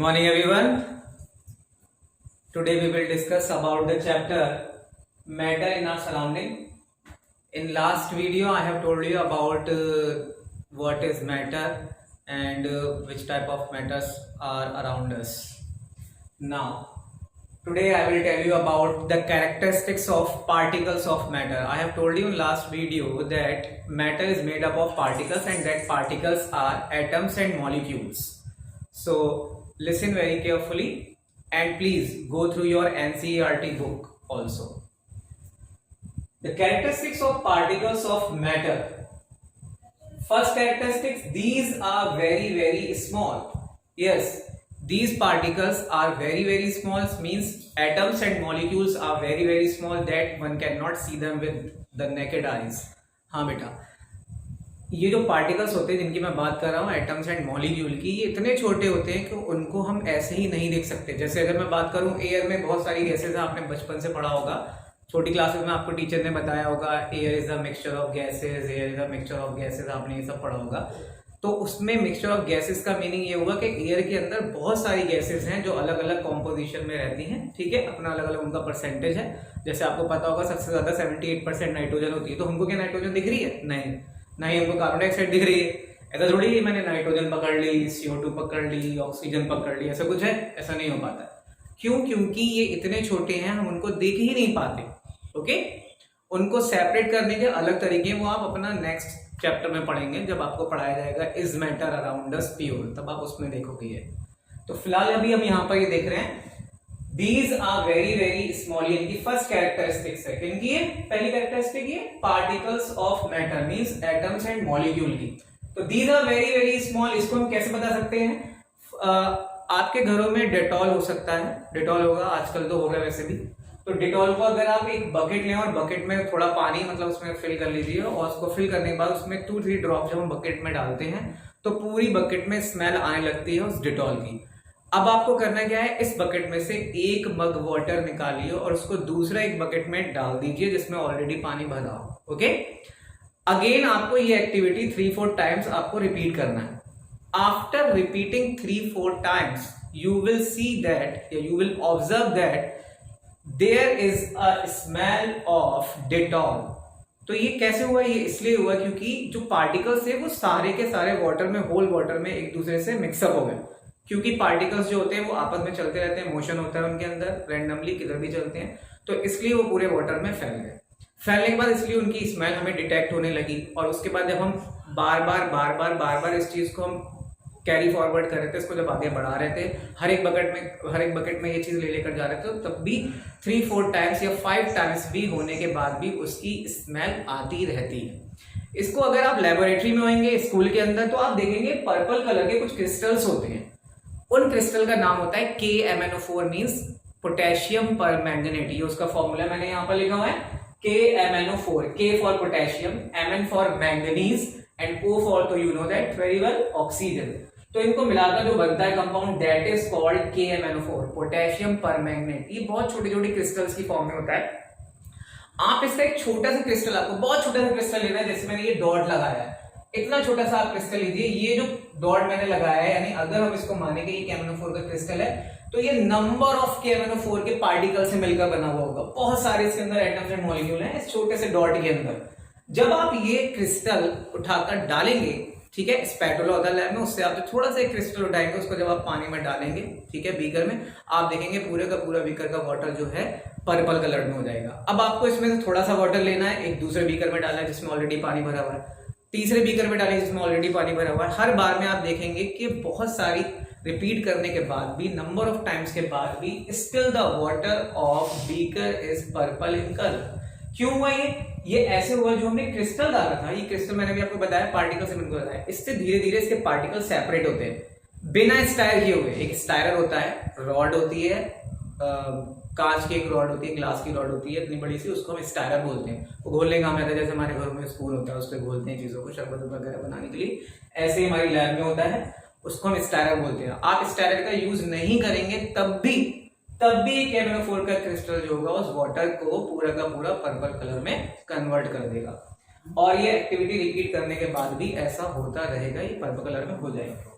morning everyone. Today we will discuss about the chapter matter in our surrounding. In last video I have told you about what is matter and which type of matters are around us. Now today I will tell you about the characteristics of particles of matter. I have told you in last video that matter is made up of particles and that particles are atoms and molecules. So listen very carefully and please go through your NCERT book also. The characteristics of particles of matter. First characteristics, these are very small. Yes, these particles are very small, means atoms and molecules are very small that one cannot see them with the naked eyes. हाँ बेटा, ये जो particles होते हैं जिनकी मैं बात कर रहा हूँ एटम्स एंड मॉलिक्यूल की, ये इतने छोटे होते हैं कि उनको हम ऐसे ही नहीं देख सकते। जैसे अगर मैं बात करूँ एयर में बहुत सारी गैसेज हैं, आपने बचपन से पढ़ा होगा, छोटी क्लासेस में आपको टीचर ने बताया होगा air is a mixture of gases, air is a mixture of gases, आपने ये सब पढ़ा होगा। तो उसमें मिक्सचर ऑफ गैसेज का मीनिंग ये होगा कि एयर के अंदर बहुत सारी गैसेज हैं जो अलग अलग कॉम्पोजिशन में रहती हैं, ठीक है, अपना अलग अलग उनका परसेंटेज है। जैसे आपको पता होगा सबसे ज्यादा 78% नाइट्रोजन होती है, तो हमको क्या नाइट्रोजन दिख रही है? नहीं, ना ही हमको कार्बन डाइऑक्साइड दिख रही है। ऐसा थोड़ी है मैंने नाइट्रोजन पकड़ ली, CO2 पकड़ ली, ऑक्सीजन पकड़ ली, ऐसा कुछ है? ऐसा नहीं हो पाता। क्यों? क्योंकि ये इतने छोटे हैं, हम उनको देख ही नहीं पाते। ओके, उनको सेपरेट करने के अलग तरीके वो आप अपना नेक्स्ट चैप्टर में पढ़ेंगे, जब आपको पढ़ाया जाएगा is matter around us pure, तब आप उसमें देखोगे ये। तो फिलहाल अभी हम यहाँ पर ये देख रहे हैं These are very small। इनकी फर्स्ट कैरेक्टरिस्टिक्स है, इनकी ये पहली कैरेक्टरिस्टिक ये particles of matter means atoms and molecule की। तो these are very small। इसको हम कैसे बता सकते हैं? आपके घरों में डेटॉल हो सकता है, डेटॉल होगा, आजकल तो होगा वैसे भी। तो डेटॉल को अगर आप एक बकेट लें और बकेट में थोड़ा पानी मतलब उसमें फिल कर लीजिए और उसको फिल करने के बाद उसमें 2-3 ड्रॉप जब हम बकेट में डालते हैं तो पूरी बकेट में स्मेल आने लगती है उस डेटॉल की। अब आपको करना क्या है, इस बकेट में से एक मग वाटर निकालिए और उसको दूसरा एक बकेट में डाल दीजिए जिसमें ऑलरेडी पानी भरा हो। ओके, अगेन आपको ये एक्टिविटी 3-4 टाइम्स आपको रिपीट करना है। After repeating 3-4 times you will see that, you will observe that there is a smell of Dettol. तो ये कैसे हुआ? ये इसलिए हुआ क्योंकि जो पार्टिकल्स थे वो सारे के सारे वाटर में, होल वाटर में एक दूसरे से मिक्सअप हो गए। क्योंकि पार्टिकल्स जो होते हैं वो आपस में चलते रहते हैं, मोशन होता है उनके अंदर, रैंडमली किधर भी चलते हैं, तो इसलिए वो पूरे वाटर में फैल गए। फैलने के बाद इसलिए उनकी स्मेल हमें डिटेक्ट होने लगी। और उसके बाद जब हम बार बार इस चीज को हम कैरी फॉरवर्ड कर रहे थे, इसको जब आगे बढ़ा रहे थे, हर एक बकेट में ये चीज ले लेकर जा रहे थे, तो तब भी 3-4 टाइम्स या 5 टाइम्स भी होने के बाद भी उसकी स्मेल आती रहती है। इसको अगर आप लेबोरेटरी में होंगे स्कूल के अंदर तो आप देखेंगे पर्पल कलर के कुछ क्रिस्टल्स होते हैं। उन क्रिस्टल का नाम होता है KMnO4 मींस पोटेशियम परमैंगनेट। ये उसका फॉर्मूला मैंने यहाँ पर लिखा हुआ है KMnO4, K for potassium, Mn for manganese and O for, तो you know that very well, oxygen. तो इनको मिलाकर जो बनता है compound that is called KMnO4, potassium permanganate. ये बहुत छोटे छोटे क्रिस्टल्स की फॉर्म में होता है। आप इसका एक छोटा सा क्रिस्टल, आपको बहुत छोटा सा क्रिस्टल लेना है, जैसे मैंने ये डॉट लगाया है, इतना छोटा सा आप क्रिस्टल लीजिए। ये जो डॉट मैंने लगाया है, यानी अगर हम इसको माने कि ये KMnO4 का क्रिस्टल है, तो ये नंबर ऑफ KMnO4 के पार्टिकल से मिलकर बना हुआ होगा। बहुत सारे इसके अंदर एटम्स एंड मॉलिक्यूल हैं इस छोटे से डॉट के अंदर। जब आप ये क्रिस्टल उठाकर डालेंगे, ठीक है, स्पैटुला होता है लैब में, उससे आप जो थोड़ा सा एक क्रिस्टल उठाएंगे, उसको जब आप पानी में डालेंगे, ठीक है, बीकर में, आप देखेंगे पूरे का पूरा बीकर का वाटर जो है पर्पल कलर में हो जाएगा। अब आपको इसमें से थोड़ा सा वाटर लेना है, एक दूसरे बीकर में डालना है जिसमें ऑलरेडी पानी भरा हुआ है, तीसरे बीकर में डालेंगे जिसमें ऑलरेडी पानी भरा हुआ है। हर बार में आप देखेंगे कि बहुत सारी रिपीट करने के बाद भी, नंबर ऑफ टाइम्स के बाद भी, still the water of beaker is purple in colour. क्यों हुआ ये ऐसे हुआ, जो हमने क्रिस्टल डाला था, ये क्रिस्टल मैंने भी आपको बताया पार्टिकल से मिलकर बताया, इससे धीरे धीरे इसके पार्टिकल सेपरेट होते हैं बिना स्टायर किए हुए। एक स्टायरर होता है, रॉड होती है, कांच की एक रॉड होती है, ग्लास की रॉड होती है इतनी बड़ी सी, उसको हम स्टायरर बोलते हैं। वो घोलने का काम आता है, जैसे हमारे घरों में स्पून होता है उस पर घोलते हैं चीजों को, शरबत वगैरह बनाने के लिए, ऐसे ही हमारी लैब में होता है, उसको हम स्टायरर बोलते हैं। आप स्टायरर का यूज नहीं करेंगे तब भी KMnO4 का क्रिस्टल जो होगा उस वाटर को पूरा का पूरा पर्पल कलर में कन्वर्ट कर देगा। और ये एक्टिविटी रिपीट करने के बाद भी ऐसा होता रहेगा, ये पर्पल कलर में हो जाएगा।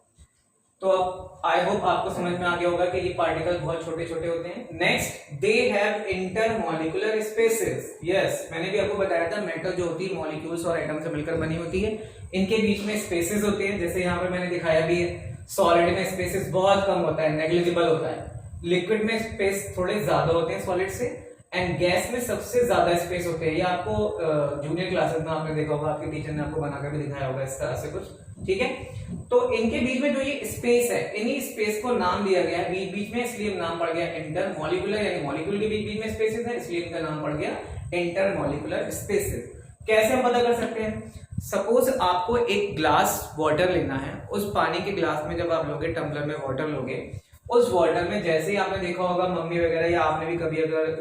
तो अब आई होप आपको समझ में आ गया होगा कि ये पार्टिकल बहुत छोटे छोटे होते हैं। Next, they have intermolecular spaces. Yes, मैंने भी आपको बताया था मैटर जो होती है मॉलिक्यूल्स और एटम से मिलकर बनी होती है, इनके बीच में स्पेसेस होते हैं। जैसे यहाँ पे मैंने दिखाया भी है, सॉलिड में स्पेसेस बहुत कम होता है, नेग्लिजिबल होता है। लिक्विड में स्पेस थोड़े ज्यादा होते हैं सॉलिड से, एंड गैस में सबसे ज्यादा स्पेस होते हैं। ये आपको जूनियर क्लासेस में आपने देखा होगा, आपके टीचर ने आपको बनाकर भी दिखाया होगा इस तरह से कुछ, ठीक है। तो इनके बीच में जो ये स्पेस है, इन्हीं स्पेस को नाम दिया गया है बीच बीच में, इसलिए नाम पड़ गया इंटरमॉलिक्यूलर, यानी मॉलिक्यूल के बीच बीच में स्पेसेस है, इसलिए इनका नाम पड़ गया इंटरमॉलिक्यूलर स्पेसेस। कैसे हम पता कर सकते हैं? सपोज आपको एक ग्लास वाटर लेना है, उस पानी के ग्लास में जब आप लोगे, टम्बलर में वाटर लोगे, उस वाटर में जैसे ही आपने देखा होगा मम्मी वगैरह, या आपने भी कभी अगर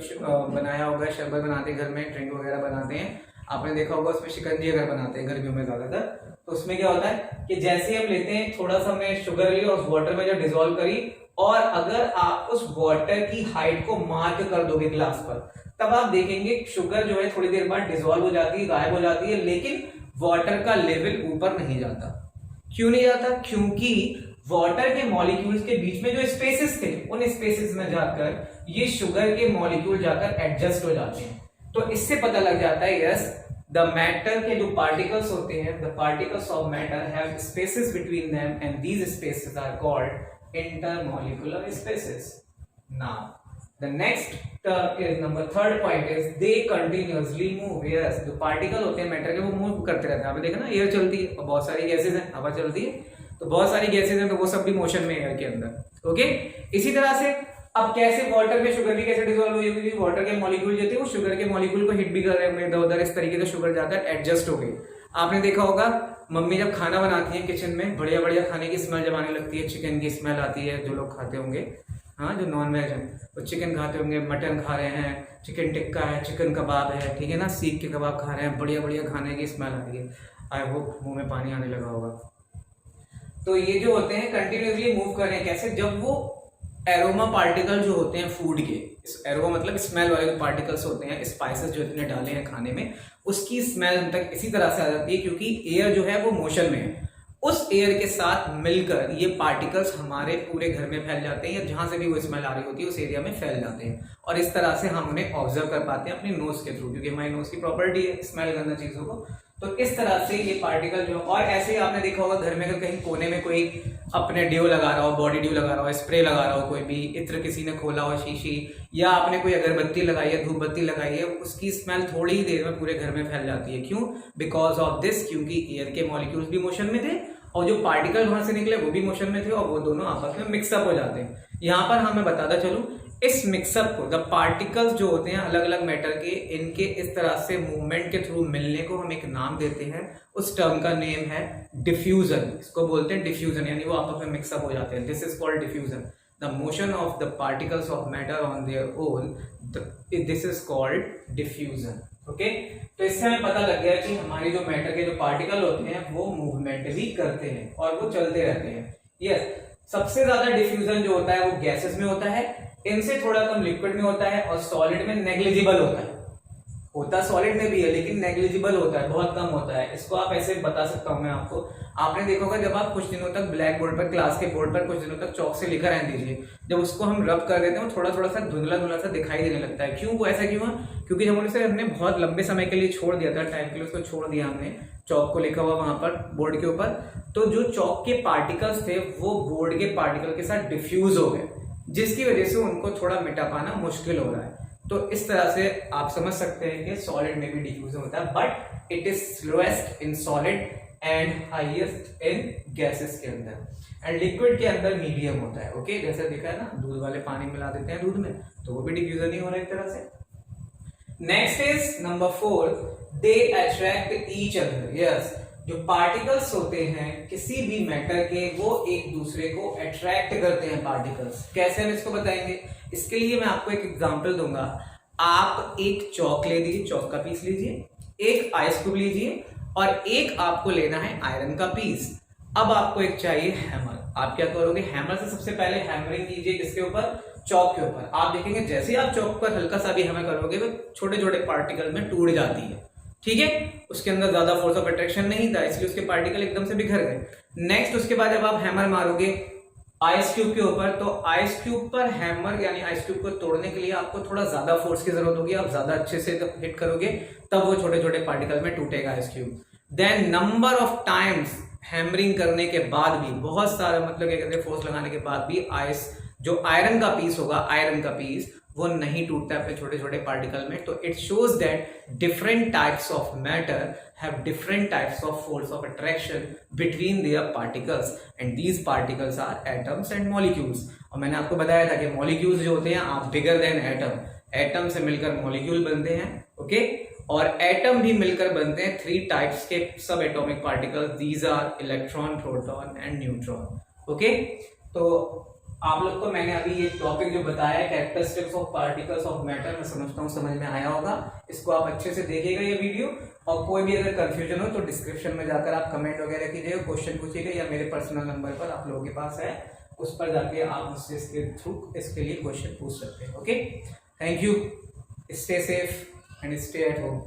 बनाया होगा, शरबत बनाते घर में, ड्रिंक वगैरह बनाते हैं, आपने देखा होगा उसमें शिकंजी अगर बनाते हैं गर्मियों में ज्यादातर, तो उसमें क्या होता है कि जैसे हम लेते हैं, थोड़ा सा हमने शुगर ली और उस वाटर में जब डिजोल्व करी, और अगर आप उस वाटर की हाइट को मार्क कर दोगे ग्लास पर, तब आप देखेंगे शुगर जो है थोड़ी देर बाद डिजोल्व हो जाती है, गायब हो जाती है, लेकिन वाटर का लेवल ऊपर नहीं जाता। क्यों नहीं जाता? क्योंकि वाटर के मॉलिक्यूल्स के बीच में जो स्पेसेस थे, उन स्पेसेस में जाकर ये शुगर के मॉलिक्यूल जाकर एडजस्ट हो जाते हैं। तो इससे पता लग जाता है यस, द मैटर के जो पार्टिकल्स होते हैं, the particles of matter have spaces between them, and these spaces are called intermolecular spaces. Now the next is number third point is they continuously move। yes, जो particle होते हैं matter के, वो move करते रहते हैं। आपने देखा ना, एयर चलती है और बहुत सारी गैसेज हैं, हवा चलती है, तो बहुत सारी गैसेज हैं, तो वो सब भी मोशन में एयर के अंदर। ओके, इसी तरह से अब कैसे वाटर में शुगर भी कैसे डिसॉल्व हुई, क्योंकि वाटर के मॉलिक्यूल जो थे वो शुगर के मॉलिक्यूल को हिट भी कर रहे होंगे इधर उधर, इस तरीके से शुगर जाकर एडजस्ट हो गई। आपने देखा होगा मम्मी जब खाना बनाती है किचन में, बढ़िया बढ़िया खाने की स्मेल जब आने लगती है, चिकन की स्मेल आती है, जो लोग खाते होंगे, हाँ जो नॉन वेज है वो चिकन खाते होंगे, मटन खा रहे हैं, चिकन टिक्का है, चिकन कबाब है, ठीक है ना, सीख के कबाब खा रहे हैं, बढ़िया बढ़िया खाने की स्मेल आ रही है। आई होप मुंह में पानी आने लगा होगा। तो ये जो होते हैं कंटिन्यूसली मूव कर रहे हैं। कैसे? जब वो एरोमा पार्टिकल जो होते हैं फूड के, एरोमा मतलब स्मेल वाले जो पार्टिकल्स होते हैं, स्पाइसेस जो इतने डाले हैं खाने में, उसकी स्मेल उन तक इसी तरह से आ जाती है, क्योंकि एयर जो है वो मोशन में है। उस एयर के साथ मिलकर ये पार्टिकल्स हमारे पूरे घर में फैल जाते हैं, या जहां से भी वो स्मेल आ रही होती है उस एरिया में फैल जाते हैं, और इस तरह से हम उन्हें ऑब्जर्व कर पाते हैं अपनी नोज के थ्रू, क्योंकि हमारी नोज की प्रॉपर्टी है स्मेल करना चीजों को। तो इस तरह से ये पार्टिकल जो, और ऐसे ही आपने देखा होगा घर में अगर कहीं कोने में कोई अपने ड्यू लगा रहा हो, बॉडी ड्यू लगा रहा हो, स्प्रे लगा रहा हो, कोई भी इत्र किसी ने खोला हो शीशी, या आपने कोई अगरबत्ती लगाई है, धूप बत्ती लगाई है, उसकी स्मेल थोड़ी ही देर में पूरे घर में फैल जाती है। क्यों? बिकॉज ऑफ दिस, क्योंकि एयर के मॉलिक्यूल्स भी मोशन में थे और जो पार्टिकल वहां से निकले वो भी मोशन में थे, और वो दोनों आपस में मिक्सअप हो जाते हैं। यहाँ पर हमें बताता चलूं, इस मिक्सअप को, द पार्टिकल्स जो होते हैं अलग अलग मैटर के, इनके इस तरह से मूवमेंट के थ्रू मिलने को हम एक नाम देते हैं। उस टर्म का नेम है डिफ्यूजन। इसको बोलते हैं डिफ्यूजन, यानी वो आपस में मिक्सअप हो जाते हैं। This is called diffusion. The motion of the particles of matter on their own, this is called diffusion. Okay, तो इससे हमें पता लग गया कि हमारी जो मैटर के जो पार्टिकल होते हैं वो मूवमेंट भी करते हैं और वो चलते रहते हैं। यस, सबसे ज्यादा डिफ्यूजन जो होता है वो गैसेस में होता है, इनसे थोड़ा कम लिक्विड में होता है, और सॉलिड में नेग्लिजिबल होता है। होता सॉलिड में भी है लेकिन नेग्लिजिबल होता है, बहुत कम होता है। इसको आप ऐसे बता सकता हूं मैं आपको, आपने देखा होगा जब आप कुछ दिनों तक ब्लैक बोर्ड पर, क्लास के बोर्ड पर कुछ दिनों तक चौक से लिखा रहने दीजिए, जब उसको हम रब कर देते हैं वो थोड़ा थोड़ा सा धुंधला धुंधला सा दिखाई देने लगता है। क्यों? वो ऐसा क्यों है? क्योंकि जब उसे हमने बहुत लंबे समय के लिए छोड़ दिया था, टाइम के लिए उसको छोड़ दिया हमने, चौक को लिखा हुआ वहां पर बोर्ड के ऊपर, तो जो चौक के पार्टिकल्स थे वो बोर्ड के पार्टिकल के साथ डिफ्यूज हो गए, जिसकी वजह से उनको थोड़ा मिटा पाना मुश्किल हो रहा है। तो इस तरह से आप समझ सकते हैं कि सॉलिड में भी डिफ्यूजन होता है, but it is slowest in solid and highest in gases के अंदर, एंड लिक्विड के अंदर मीडियम होता है। ओके, जैसे देखा है ना, दूध वाले पानी मिला देते हैं दूध में, तो वो भी डिफ्यूजन ही हो रहा है एक तरह से। Next is number 4, they attract each other. Yes, जो पार्टिकल्स होते हैं किसी भी मैटर के, वो एक दूसरे को अट्रैक्ट करते हैं पार्टिकल्स। कैसे हम इसको बताएंगे? इसके लिए मैं आपको एक एग्जांपल दूंगा। आप एक चौक ले लीजिए, चौक का पीस लीजिए, एक आइस क्यूब लीजिए, और एक आपको लेना है आयरन का पीस। अब आपको एक चाहिए हैमर। आप क्या करोगे? हैमर से सबसे पहले हैमरिंग कीजिए, किसके ऊपर? चौक के ऊपर। आप देखेंगे जैसे ही आप चौक पर हल्का सा भी हैमर करोगे तो छोटे छोटे पार्टिकल में टूट जाती है, ठीक है। उसके अंदर ज्यादा फोर्स ऑफ अट्रैक्शन नहीं था, इसलिए उसके पार्टिकल एकदम से बिखर गए। नेक्स्ट, उसके बाद जब आप हैमर मारोगे आइस क्यूब के ऊपर, तो आइस क्यूब पर हैमर यानी आइस क्यूब को तोड़ने के लिए आपको थोड़ा ज्यादा फोर्स की जरूरत होगी, आप ज्यादा अच्छे से हिट करोगे तब वो छोटे छोटे पार्टिकल में टूटेगा ice cube. Then number of times hammering करने के बाद भी, बहुत सारा मतलब क्या कहते हैं फोर्स लगाने के बाद भी आइस जो आयरन का पीस होगा, आयरन का पीस वो नहीं टूटता अपने छोटे छोटे पार्टिकल में। तो it shows that different types of matter have different types of force of attraction between their particles and these particles are atoms and molecules. और मैंने आपको बताया था कि मॉलिक्यूल्स जो होते हैं आप बिगर देन एटम, एटम से मिलकर मॉलिक्यूल बनते हैं, ओके। और एटम भी मिलकर बनते हैं 3 टाइप्स के subatomic particles, these are electron, proton and neutron, okay. तो आप लोग को मैंने अभी ये टॉपिक जो बताया है characteristics of particles of matter, मैं समझता हूँ समझ में आया होगा। इसको आप अच्छे से देखिएगा ये वीडियो, और कोई भी अगर कंफ्यूजन हो तो डिस्क्रिप्शन में जाकर आप कमेंट वगैरह कीजिएगा, क्वेश्चन पूछिएगा, या मेरे पर्सनल नंबर पर आप लोगों के पास है, उस पर जाके आप मुझसे इसके थ्रू इसके लिए क्वेश्चन पूछ सकते हैं, okay. Thank you, stay safe and stay at home.